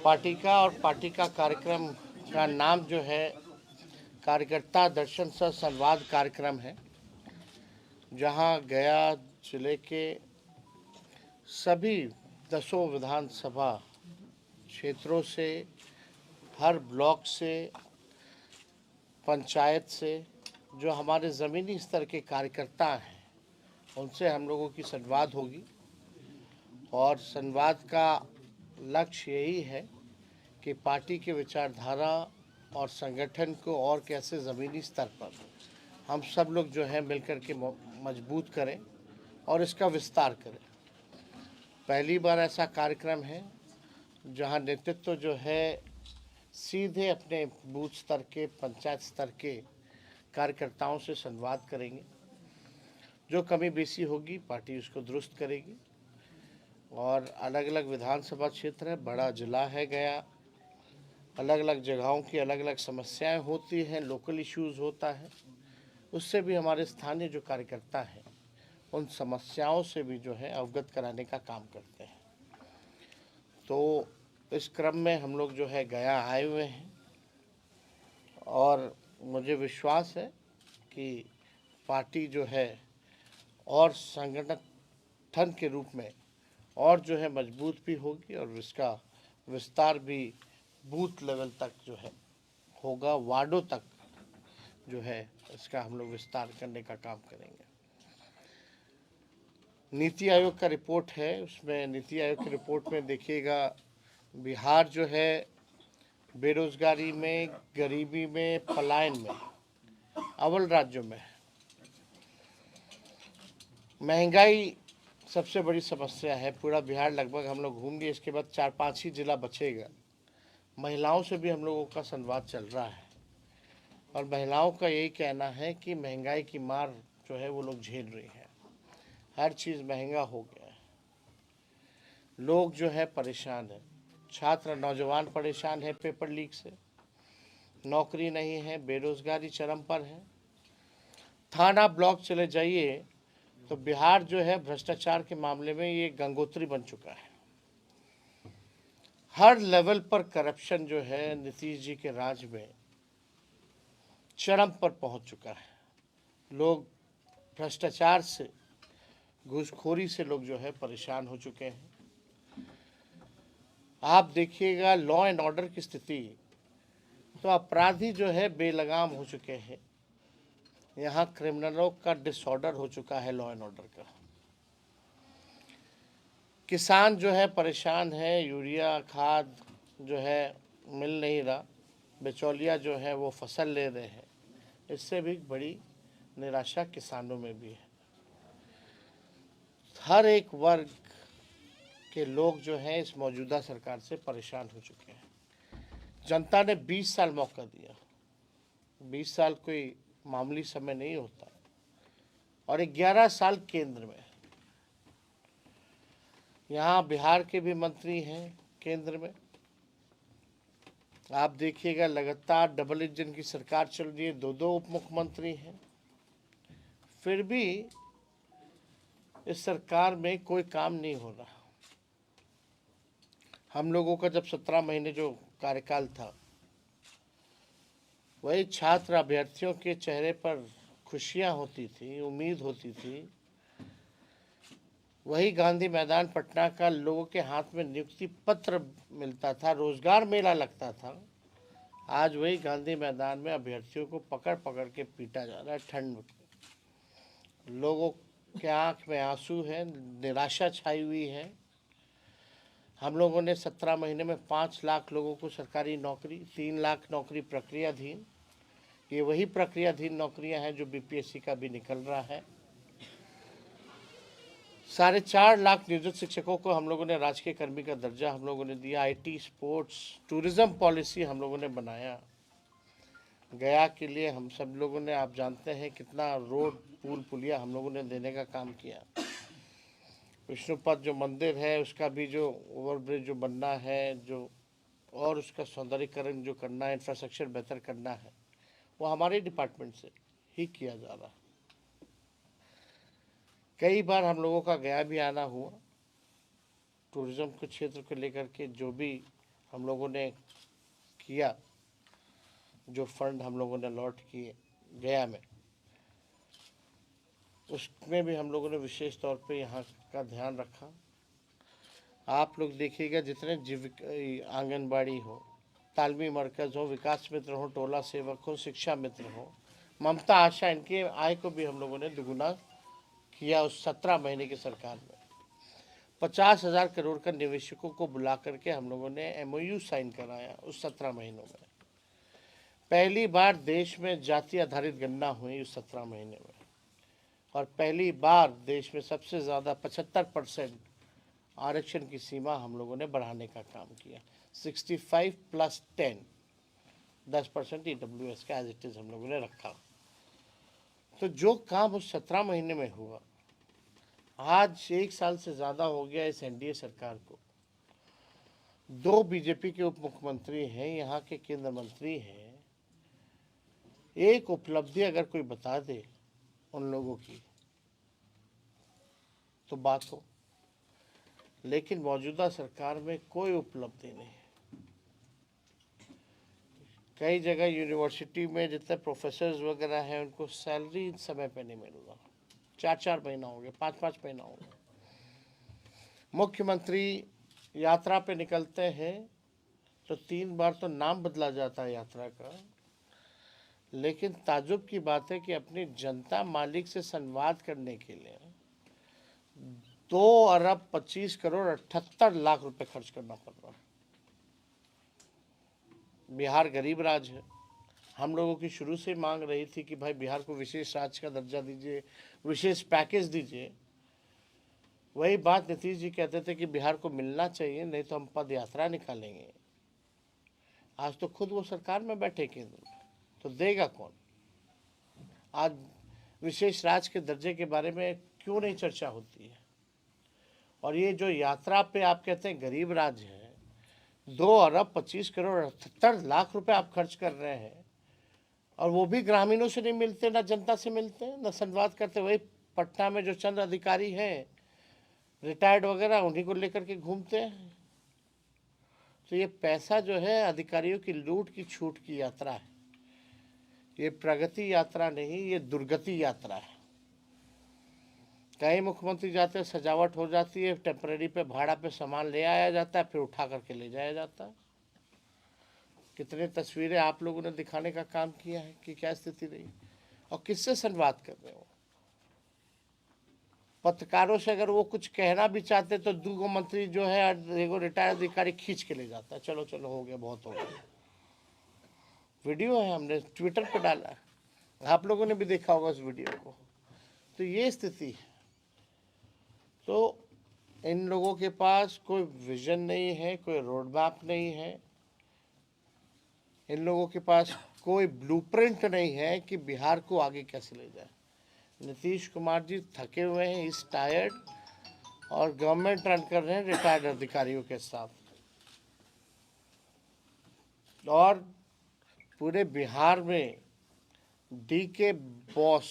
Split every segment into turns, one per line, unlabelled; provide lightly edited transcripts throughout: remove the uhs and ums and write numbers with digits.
Party का और party का कार्यक्रम का नाम जो है कार्यकर्ता दर्शन सह संवाद कार्यक्रम है, जहां गया जिले के सभी 10 विधानसभा क्षेत्रों से, हर ब्लॉक से, पंचायत से जो हमारे ज़मीनी स्तर के कार्यकर्ता हैं उनसे हम लोगों की संवाद होगी। और संवाद का लक्ष्य यही है कि पार्टी के विचारधारा और संगठन को और कैसे ज़मीनी स्तर पर हम सब लोग जो है मिलकर के मजबूत करें और इसका विस्तार करें। पहली बार ऐसा कार्यक्रम है जहां नेतृत्व जो है सीधे अपने बूथ स्तर के, पंचायत स्तर के कार्यकर्ताओं से संवाद करेंगे। जो कमी बेसी होगी पार्टी उसको दुरुस्त करेगी। और अलग अलग विधानसभा क्षेत्र है, बड़ा जिला है गया, अलग अलग जगहों की अलग अलग समस्याएं होती हैं, लोकल इश्यूज़ होता है, उससे भी हमारे स्थानीय जो कार्यकर्ता हैं उन समस्याओं से भी जो है अवगत कराने का काम करते हैं। तो इस क्रम में हम लोग जो है गया आए हुए हैं और मुझे विश्वास है कि पार्टी जो है और संगठन के रूप में और जो है मजबूत भी होगी और इसका विस्तार भी बूथ लेवल तक जो है होगा, वार्डों तक जो है इसका हम लोग विस्तार करने का काम करेंगे। नीति आयोग का रिपोर्ट है, उसमें नीति आयोग की रिपोर्ट में देखिएगा बिहार जो है बेरोजगारी में, गरीबी में, पलायन में अव्वल राज्यों में है। महंगाई सबसे बड़ी समस्या है, पूरा बिहार लगभग हम लोग घूम लिए, इसके बाद 4-5 ही जिला बचेगा। महिलाओं से भी हम लोगों का संवाद चल रहा है और महिलाओं का यही कहना है कि महंगाई की मार जो है वो लोग झेल रही हैं, हर चीज़ महंगा हो गया है, लोग जो है परेशान हैं, छात्र नौजवान परेशान है पेपर लीक से, नौकरी नहीं है, बेरोजगारी चरम पर है। थाना ब्लॉक चले जाइए तो बिहार जो है भ्रष्टाचार के मामले में ये गंगोत्री बन चुका है। हर लेवल पर करप्शन जो है नीतीश जी के राज में चरम पर पहुंच चुका है। लोग भ्रष्टाचार से, घूसखोरी से लोग जो है परेशान हो चुके हैं। आप देखिएगा लॉ एंड ऑर्डर की स्थिति, तो अपराधी जो है बेलगाम हो चुके हैं। यहाँ क्रिमिनलों का डिसऑर्डर हो चुका है लॉ एंड ऑर्डर का। किसान जो है परेशान है, यूरिया खाद जो है मिल नहीं रहा, बिचौलिया जो है वो फसल ले रहे हैं, इससे भी बड़ी निराशा किसानों में भी है। हर एक वर्ग के लोग जो हैं इस मौजूदा सरकार से परेशान हो चुके हैं। जनता ने 20 साल मौका दिया, 20 साल कोई मामूली समय नहीं होता, और 11 साल केंद्र में। यहाँ बिहार के भी मंत्री हैं केंद्र में, आप देखिएगा लगातार डबल इंजन की सरकार चल रही है, 2-2 उप मुख्यमंत्री हैं, फिर भी इस सरकार में कोई काम नहीं हो रहा। हम लोगों का जब 17 महीने जो कार्यकाल था, वही छात्र अभ्यर्थियों के चेहरे पर खुशियां होती थी, उम्मीद होती थी, वही गांधी मैदान पटना का लोगों के हाथ में नियुक्ति पत्र मिलता था, रोजगार मेला लगता था। आज वही गांधी मैदान में अभ्यर्थियों को पकड़ पकड़ के पीटा जा रहा है ठंड में। लोगों के आंख में आंसू है, निराशा छाई हुई है। हम लोगों ने 17 महीने में 5 लाख लोगों को सरकारी नौकरी, 3 लाख नौकरी प्रक्रियाधीन, ये वही प्रक्रियाधीन नौकरियां हैं जो बीपीएससी का भी निकल रहा है। 4.5 लाख नियोजित शिक्षकों को हम लोगों ने राजकीय कर्मी का दर्जा हम लोगों ने दिया। आईटी, स्पोर्ट्स, टूरिज्म पॉलिसी हम लोगों ने बनाया। गया के लिए हम सब लोगों ने, आप जानते हैं कितना रोड, पुल, पुलिया हम लोगों ने देने का काम किया। विष्णुपद जो मंदिर है उसका भी जो ओवरब्रिज जो बनना है, जो और उसका सौंदर्यीकरण जो करना है, इंफ्रास्ट्रक्चर बेहतर करना है, वो हमारे डिपार्टमेंट से ही किया जा रहा है। कई बार हम लोगों का गया भी आना हुआ, टूरिज्म के क्षेत्र को लेकर के जो भी हम लोगों ने किया, जो फंड हम लोगों ने अलॉट किए गया में, उसमें भी हम लोगों ने विशेष तौर पे यहाँ का ध्यान रखा। आप लोग देखिएगा, जितने जीविका आंगनबाड़ी हो, तालमी मरकज़ हो, विकास मित्र हो, टोला सेवक हो, शिक्षा मित्र हो, ममता आशा, इनके आय को भी हम लोगों ने दुगुना किया उस 17 महीने की सरकार में। 50,000 करोड़ का निवेशकों को बुला करके हम लोगों ने MOU साइन कराया उस 17 महीनों में। पहली बार देश में जाति आधारित गणना हुई उस 17 महीने में, और पहली बार देश में सबसे ज़्यादा 75% आरक्षण की सीमा हम लोगों ने बढ़ाने का काम किया। 65 + 10, 10% EWS का एज इट इज़ हम लोगों ने रखा। तो जो काम उस 17 महीने में हुआ, आज 1 साल से ज़्यादा हो गया इस NDA सरकार को। 2 बीजेपी के उप मुख्यमंत्री हैं, यहाँ के केंद्र मंत्री हैं। एक उपलब्धि अगर कोई बता दे उन लोगों की तो बात हो, लेकिन मौजूदा सरकार में कोई उपलब्धि नहीं। कई जगह यूनिवर्सिटी में जितने प्रोफेसर्स वगैरह हैं, उनको सैलरी समय पे नहीं मिल रहा। 4-4 महीना हो गया, 5-5 महीना हो गया। मुख्यमंत्री यात्रा पे निकलते हैं तो 3 बार तो नाम बदला जाता है यात्रा का, लेकिन ताज्जुब की बात है कि अपनी जनता मालिक से संवाद करने के लिए 2 अरब 25 करोड़ 78 लाख रुपए खर्च करना पड़ रहा है। बिहार गरीब राज्य है। हम लोगों की शुरू से मांग रही थी कि भाई बिहार को विशेष राज्य का दर्जा दीजिए, विशेष पैकेज दीजिए। वही बात नीतीश जी कहते थे कि बिहार को मिलना चाहिए, नहीं तो हम पद यात्रा निकालेंगे। आज तो खुद वो सरकार में बैठे केंद्र में, तो देगा कौन? आज विशेष राज्य के दर्जे के बारे में क्यों नहीं चर्चा होती है? और ये जो यात्रा पे आप कहते हैं गरीब राज्य है, 2 अरब 25 करोड़ 78 लाख रुपए आप खर्च कर रहे हैं, और वो भी ग्रामीणों से नहीं मिलते, ना जनता से मिलते, ना संवाद करते। वही पटना में जो चंद अधिकारी हैं रिटायर्ड वगैरह, उन्हीं को लेकर के घूमते हैं। तो ये पैसा जो है अधिकारियों की लूट की छूट की यात्रा है। ये प्रगति यात्रा नहीं, ये दुर्गति यात्रा है। कई मुख्यमंत्री जाते हैं, सजावट हो जाती है, टेम्पररी पे भाड़ा पे सामान ले आया जाता है, फिर उठा करके ले जाया जाता है। कितने तस्वीरें आप लोगों ने दिखाने का काम किया है कि क्या स्थिति रही, और किससे संवाद कर रहे हो? पत्रकारों से अगर वो कुछ कहना भी चाहते तो 2 मंत्री जो है, एगो रिटायर्ड अधिकारी खींच के ले जाता है, चलो चलो हो गया, बहुत हो गया। वीडियो है, हमने ट्विटर पर डाला है, आप लोगों ने भी देखा होगा उस वीडियो को। तो ये स्थिति है। तो इन लोगों के पास कोई विजन नहीं है, कोई रोड मैप नहीं है, इन लोगों के पास कोई ब्लूप्रिंट नहीं है कि बिहार को आगे कैसे ले जाए। नीतीश कुमार जी थके हुए हैं, इस टायर्ड, और गवर्नमेंट रन कर रहे हैं रिटायर्ड अधिकारियों के साथ। और पूरे बिहार में DK बॉस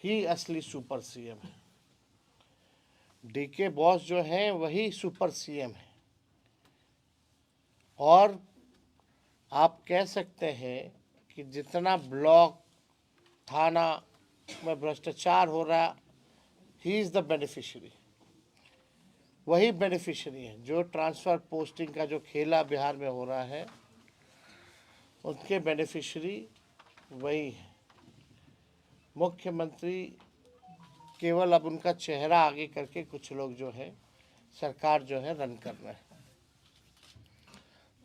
ही असली सुपर CM है। DK बॉस जो है वही सुपर CM है। और आप कह सकते हैं कि जितना ब्लॉक थाना में भ्रष्टाचार हो रहा, ही इज़ द बेनिफिशियरी। वही बेनिफिशियरी है। जो ट्रांसफ़र पोस्टिंग का जो खेला बिहार में हो रहा है, उनके बेनिफिशियरी वही है। मुख्यमंत्री केवल अब उनका चेहरा आगे करके कुछ लोग जो है सरकार जो है रन कर रहे हैं।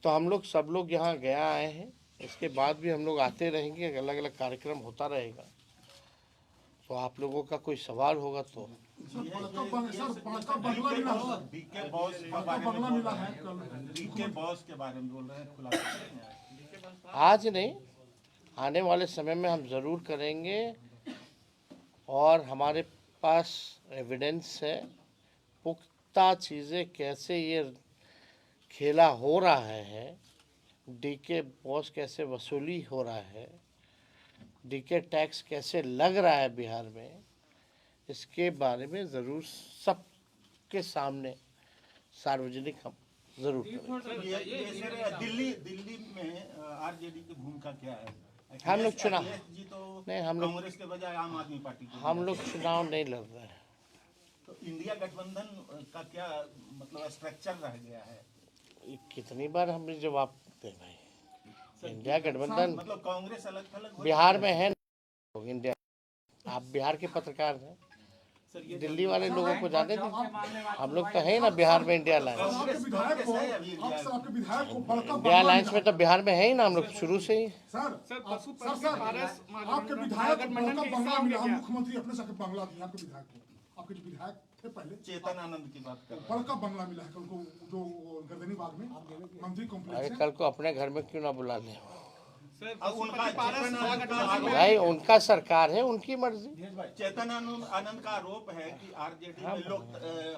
तो हम लोग सब लोग यहाँ गया आए हैं, इसके बाद भी हम लोग आते रहेंगे, अलग अलग कार्यक्रम होता रहेगा। तो आप लोगों का कोई सवाल होगा तो।
डीके बॉस के बारे में बोल रहे हैं, खुलासा
आज नहीं, आने वाले समय में हम ज़रूर करेंगे, और हमारे पास एविडेंस है, पुख्ता चीज़ें कैसे ये खेला हो रहा है, DK बॉस कैसे वसूली हो रहा है, DK टैक्स कैसे लग रहा है बिहार में, इसके बारे में ज़रूर सबके सामने सार्वजनिक हम ज़रूर करेंगे।
ये सर दिल्ली में आरजेडी की भूमिका क्या है?
हम लोग चुनाव
जी तो
नहीं, हम लोग
कांग्रेस के बजाय आम आदमी पार्टी को
हम लोग चुनाव नहीं लड़ रहे हैं।
तो इंडिया गठबंधन का क्या मतलब स्ट्रक्चर रह गया है?
ये कितनी बार हमने जवाब दें भाई, इंडिया गठबंधन
मतलब कांग्रेस अलग थलग
बिहार में है ना, इंडिया। आप बिहार के पत्रकार हैं, दिल्ली वाले लोगों को जाने दीजिए। हम लोग तो है ना बिहार में इंडिया अलायंस।
कांग्रेस है अभी
इंडिया अलायंस में तो बिहार में है ही ना हम लोग शुरू से ही।
आपके विधायक बड़का बंगला मिला, हम मुख्यमंत्री अपने से बंगला दिया आपके विधायक को। आपके जो विधायक थे पहले
चेतन आनंद की बात कर रहे हैं।
बड़का बंगला मिला है कल को, जो गर्दनी बाग में मंत्री
अरे
कॉम्प्लेक्स है।
कल को अपने घर में क्यों ना बुला लें
अब उनका चेतन आनंद का आरोप-
भाई, उनका सरकार है, उनकी मर्जी।
चेतन आनंद का आरोप है कि आरजेडी में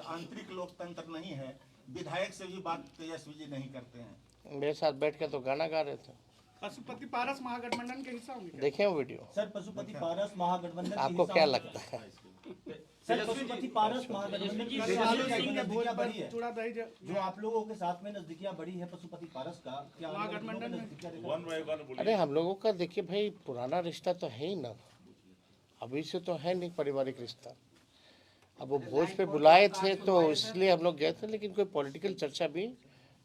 आंतरिक लोकतंत्र नहीं है, विधायक से भी बात तेजस्वी जी नहीं करते हैं।
मेरे साथ बैठ के तो गाना गा रहे थे।
पशुपति पारस महागठबंधन के हिस्सा होंगे।
देखें वो वीडियो।
सर पशुपति पारस महागठबंधन के
आपको
हिस्सा
क्या
होंगे
लगता है?
सर पशुपति पारस महागठबंधन की नजदीकियां बढ़ी है,
थोड़ा दही
जो आप लोगों के साथ में नजदीकियां बढ़ी है पशुपति पारस का, क्या
महागठबंधन में
नजदीकियां
अरे हम लोगों का देखिए भाई, पुराना रिश्ता तो है ही ना, अभी से तो है नहीं पारिवारिक रिश्ता। अब वो भोज पे बुलाए थे तो इसलिए हम लोग गए थे, लेकिन कोई पॉलिटिकल चर्चा भी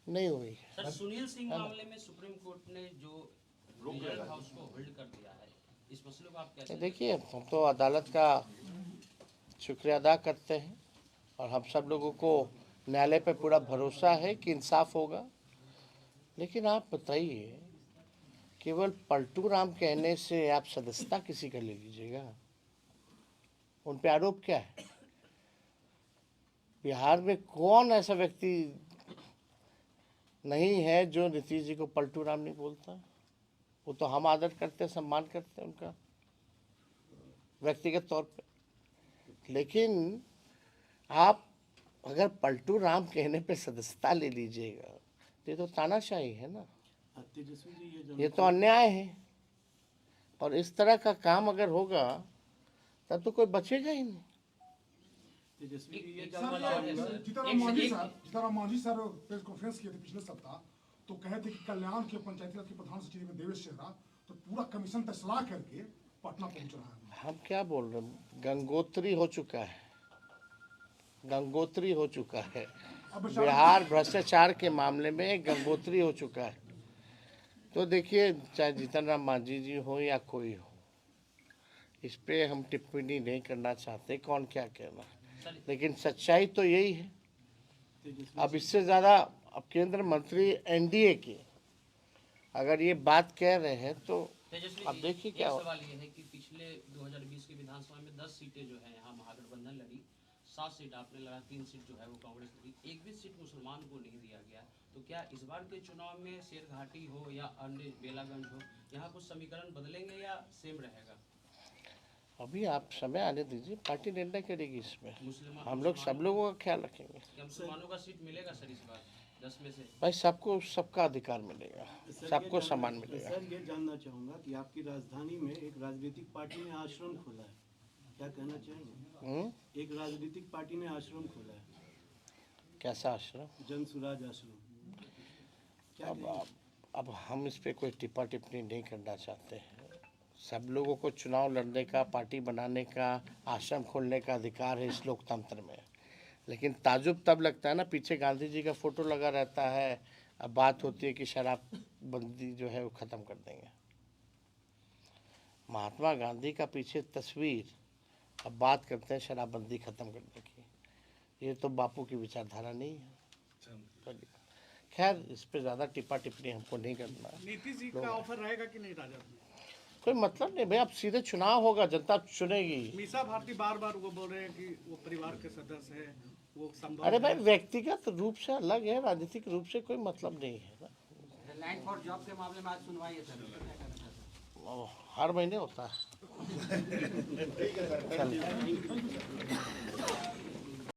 नहीं हुई।
सर सुनील सिंह मामले में सुप्रीम कोर्ट ने जो रीजनल हाउस को होल्ड कर दिया है, इस मसले को आप कैसे
देखिए, हम तो अदालत का शुक्रिया अदा करते हैं और हम सब लोगों को न्यायालय पे पूरा भरोसा है कि इंसाफ होगा। लेकिन आप बताइए, केवल पलटू राम कहने से आप सदस्यता किसी का ले लीजिएगा? उन पे आरोप क्या है? बिहार में कौन ऐसा व्यक्ति नहीं है जो नीतीश जी को पलटू राम नहीं बोलता? वो तो हम आदर करते हैं, सम्मान करते हैं उनका व्यक्तिगत तौर पे। लेकिन आप अगर पलटू राम कहने पे सदस्यता ले लीजिएगा तो ये तो तानाशाही है ना, ये तो अन्याय है। और इस तरह का काम अगर होगा तब तो कोई बचेगा ही नहीं।
Jitaram Manjhi sir press conference किए थे पिछले सप्ताह, तो कहे थे कि कल्याण के पंचायती राज के प्रधान सचिव में देवेश चेहरा तो पूरा कमीशन तय सलाह करके पटना पहुंच रहा है।
हम क्या बोल रहे हैं, गंगोत्री हो चुका है, गंगोत्री हो चुका है। बिहार भ्रष्टाचार के मामले में गंगोत्री हो चुका है। तो देखिए, चाहे जीतन राम मांझी जी हो या कोई हो, इस पे हम टिप्पणी नहीं करना चाहते कौन क्या कहना, लेकिन सच्चाई तो यही है। अब इससे ज़्यादा अब केंद्र मंत्री एनडीए के अगर ये बात कह रहे हैं तो
तेजस्वी
अब
जी,
देखिए
एक
क्या हो।
सवाल ये है कि पिछले 2020 के विधानसभा में 10 सीटें जो है यहाँ महागठबंधन लड़ी, 7 सीट आपने लगा, 3 सीट जो है वो कांग्रेस लड़ी, एक भी सीट मुसलमान को नहीं दिया गया। तो क्या इस बार के चुनाव में शेरघाटी हो या अन्य बेलागंज हो, यहाँ कुछ समीकरण बदलेंगे या सेम रहेगा?
अभी आप समय आने दीजिए, पार्टी निर्णय करेगी इसमें।
मुसलमान
हम लोग सब लोगों का ख्याल रखेंगे।
क्या मुसलमानों का सीट मिलेगा सर इस बार 10 में से?
भाई, सबको सबका अधिकार मिलेगा, सबको सम्मान मिलेगा।
सर ये जानना चाहूँगा कि आपकी राजधानी में एक राजनीतिक पार्टी ने आश्रम खोला है, क्या कहना चाहेंगे? एक राजनीतिक पार्टी ने आश्रम खोला है,
कैसा आश्रम?
जन सुराज आश्रम, क्या
अब हम इस पे कोई टिप्पा टिप्पणी नहीं करना चाहते हैं। सब लोगों को चुनाव लड़ने का, पार्टी बनाने का, आश्रम खोलने का अधिकार है इस लोकतंत्र में। लेकिन ताजुब तब लगता है ना, पीछे गांधी जी का फोटो लगा रहता है, अब बात होती है कि शराबबंदी जो है वो ख़त्म कर देंगे। महात्मा गांधी का पीछे तस्वीर, अब बात करते हैं शराबबंदी ख़त्म करने की। ये तो बापू की विचारधारा नहीं है। खैर, इस पे ज़्यादा टिप्पा टिप्पणी हमको नहीं करना।
नीतीश जी का ऑफर रहेगा कि नहीं राजद में?
कोई मतलब नहीं भाई, अब सीधे चुनाव होगा, जनता चुनेगी।
मीसा भारती बार बार वो बोल रहे हैं कि वो परिवार के सदस्य है, वो संभव
अरे भाई, व्यक्तिगत रूप से अलग है, राजनीतिक रूप से कोई मतलब नहीं है ना।
लैंड फॉर जॉब के मामले में आज सुनवाई है सर,
हर महीने होता है। चल।